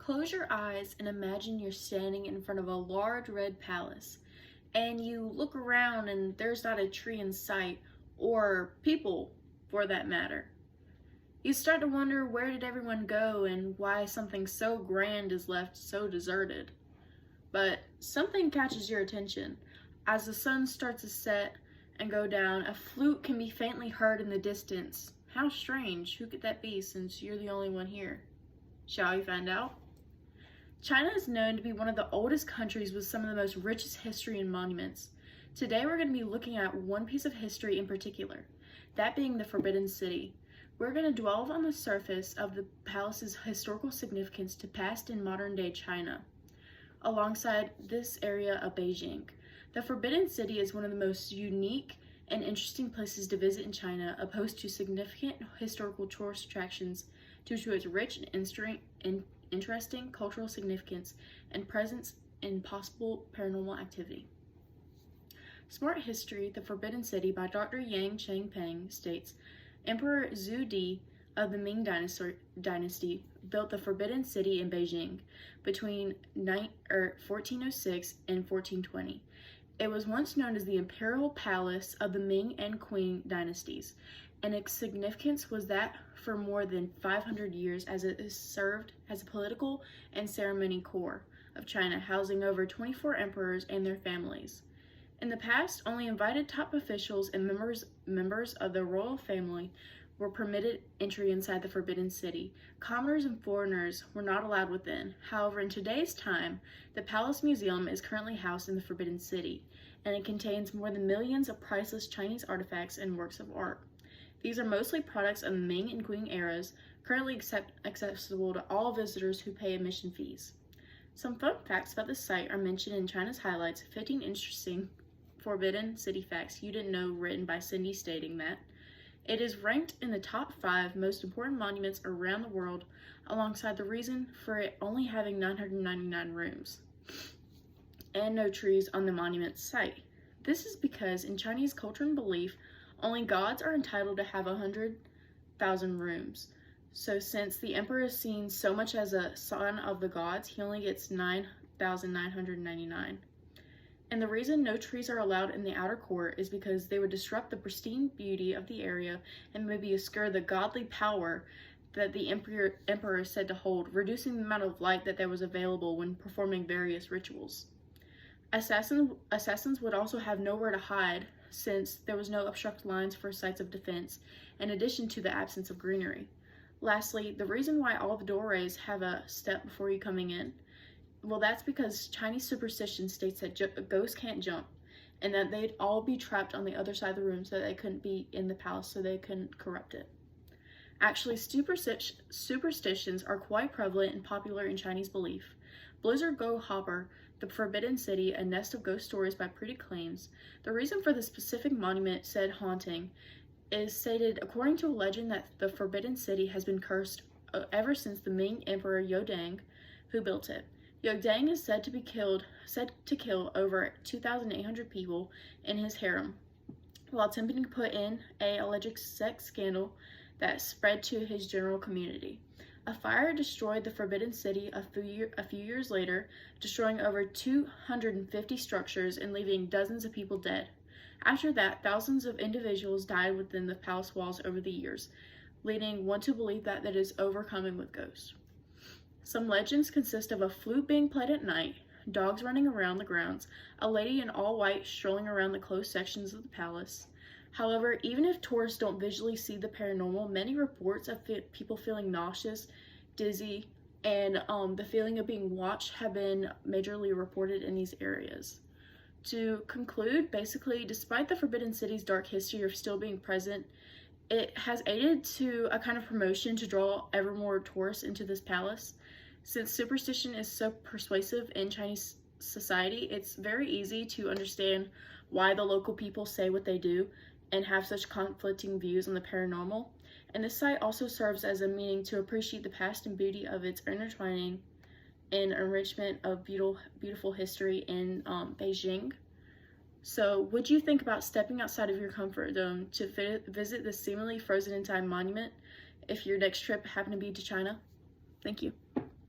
Close your eyes and imagine you're standing in front of a large red palace, and you look around and there's not a tree in sight, or people for that matter. You start to wonder, where did everyone go and why something so grand is left so deserted. But something catches your attention. As the sun starts to set and go down, a flute can be faintly heard in the distance. How strange. Who could that be, since you're the only one here? Shall we find out? China is known to be one of the oldest countries with some of the most richest history and monuments. Today we're going to be looking at one piece of history in particular, that being the Forbidden City. We're going to dwell on the surface of the palace's historical significance to past and modern day China, alongside this area of Beijing. The Forbidden City is one of the most unique and interesting places to visit in China, opposed to significant historical tourist attractions due to its rich and interesting cultural significance and presence in possible paranormal activity. Smart History, The Forbidden City by Dr. Yang Changpeng states, Emperor Zhu Di of the Ming Dynasty built the Forbidden City in Beijing between 1406 and 1420. It was once known as the Imperial Palace of the Ming and Qing dynasties, and its significance was that for more than 500 years as it has served as a political and ceremony core of China, housing over 24 emperors and their families. In the past, only invited top officials and members of the royal family were permitted entry inside the Forbidden City. Commoners and foreigners were not allowed within. However, in today's time, the Palace Museum is currently housed in the Forbidden City, and it contains more than millions of priceless Chinese artifacts and works of art. These are mostly products of the Ming and Qing eras, currently accessible to all visitors who pay admission fees. Some fun facts about the site are mentioned in China's Highlights, 15 interesting Forbidden City facts you didn't know, written by Cindy, stating that it is ranked in the top 5 most important monuments around the world, alongside the reason for it only having 999 rooms and no trees on the monument site. This is because in Chinese culture and belief, only gods are entitled to have 100,000 rooms. So since the emperor is seen so much as a son of the gods, he only gets 9,999. And the reason no trees are allowed in the outer court is because they would disrupt the pristine beauty of the area and maybe obscure the godly power that the emperor is said to hold, reducing the amount of light that was available when performing various rituals. Assassins would also have nowhere to hide, since there was no obstructed lines for sites of defense, in addition to the absence of greenery. Lastly, the reason why all the doorways have a step before you coming in, well, that's because Chinese superstition states that ghosts can't jump, and that they'd all be trapped on the other side of the room so they couldn't be in the palace, so they couldn't corrupt it. Actually, superstitions are quite prevalent and popular in Chinese belief. Blizzard Go Hopper, The Forbidden City, A Nest of Ghost Stories by Pretty Claims. The reason for the specific monument said haunting is stated according to a legend that the Forbidden City has been cursed ever since the Ming Emperor Yodang, who built it. Yodang is said to kill over 2,800 people in his harem, while attempting to put in an alleged sex scandal that spread to his general community. A fire destroyed the Forbidden City a few years later, destroying over 250 structures and leaving dozens of people dead. After that, thousands of individuals died within the palace walls over the years, leading one to believe that it is overcoming with ghosts. Some legends consist of a flute being played at night, dogs running around the grounds, a lady in all white strolling around the closed sections of the palace. However, even if tourists don't visually see the paranormal, many reports of people feeling nauseous, dizzy, and the feeling of being watched have been majorly reported in these areas. To conclude, basically, despite the Forbidden City's dark history of still being present, it has aided to a kind of promotion to draw ever more tourists into this palace. Since superstition is so persuasive in Chinese society, it's very easy to understand why the local people say what they do and have such conflicting views on the paranormal. And this site also serves as a meaning to appreciate the past and beauty of its intertwining and enrichment of beautiful history in Beijing. So would you think about stepping outside of your comfort zone to visit this seemingly frozen in time monument if your next trip happened to be to China? Thank you.